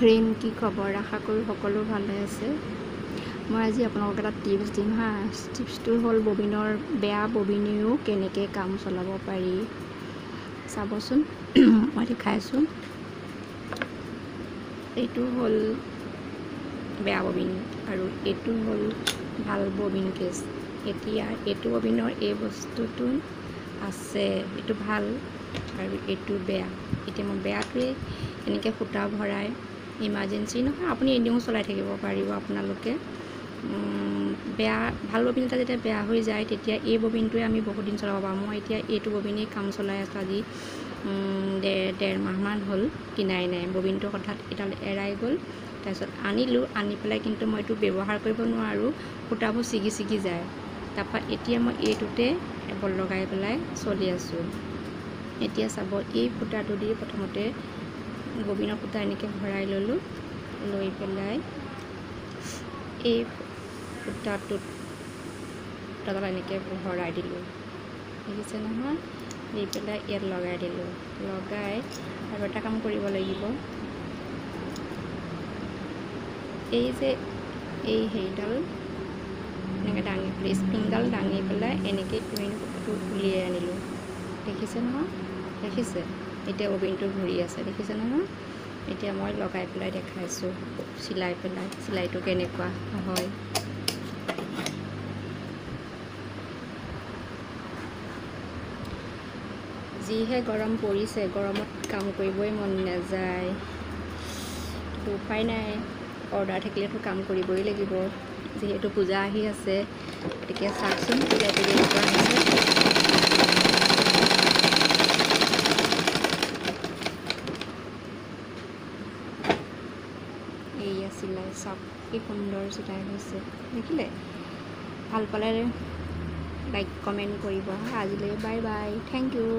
Friend, কি খবৰ? আশা কৰোঁ সকলো ভালে আছে। মই আজি আপোনালোকক এটা টিপছ দিম হা। টিপছটো হ'ল ববিনৰ বেয়া ববিনেও কেনেকৈ কাম চলাব পাৰি চাবচোন। মই দেখাইছোঁ। এইটো হ'ল বেয়া ববিন আৰু এইটো হ'ল ভাল ববিন কেছ। এতিয়া এইটো ববিনৰ এই বস্তুটো আছে, এইটো ভাল আৰু এইটো বেয়া। এতিয়া মই বেয়াটোৱে এনেকৈ সূতা ভৰাই ইমাৰ্জেঞ্চি নহয়, আপুনি এনেও চলাই থাকিব পাৰিব আপোনালোকে। বেয়া ভাল ববিন এটা যেতিয়া বেয়া হৈ যায় তেতিয়া এই ববিনটোৱে আমি বহুত দিন চলাব পাৰোঁ। মই এতিয়া এইটো ববিনেই কাম চলাই আছোঁ আজি ডেৰ মাহমান হ'ল, কিনাই নাই। ববিনটো হঠাৎ এডাল এৰাই গ'ল, তাৰপিছত আনিলোঁ, আনি পেলাই কিন্তু মই এইটো ব্যৱহাৰ কৰিব নোৱাৰোঁ, সূতাবোৰ ছিগি যায়। তাৰপৰা এতিয়া মই এইটোতে এবল লগাই পেলাই চলি আছোঁ। এতিয়া চাব, এই সূতাটো দি প্ৰথমতে ববিনৰ সূতা এনেকৈ ভৰাই ল'লোঁ, লৈ পেলাই এই সূতাডাল এনেকৈ ভৰাই দিলোঁ, দেখিছে নহয়? দি পেলাই ইয়াত লগাই দিলোঁ। লগাই আৰু এটা কাম কৰিব লাগিব, এই যে এই হেৰিডাল এনেকৈ দাঙি পেলাই স্প্ৰিংডাল দাঙি পেলাই এনেকৈ সূতাটো উলিয়াই আনিলোঁ, দেখিছে নহয়? দেখিছে? এতিয়া ববিনটো ঘূৰি আছে, দেখিছে নহয়? এতিয়া মই লগাই পেলাই দেখাইছোঁ, চিলাই পেলাই চিলাইটো কেনেকুৱা হয়। যিহে গৰম পৰিছে, গৰমত কাম কৰিবই মন নাযায়। উপায় নাই, অৰ্ডাৰ থাকিলেতো কাম কৰিবই লাগিব, যিহেতু পূজা আহি আছে। গতিকে চাওকচোন চিলাইটো কেনেকুৱা হৈছে। এইয়া চিলাই চাওক, কি সুন্দৰ চিলাই হৈছে, দেখিলে? ভাল পালে লাইক কমেণ্ট কৰিব। আজিলৈ বাই বাই, থেংক ইউ।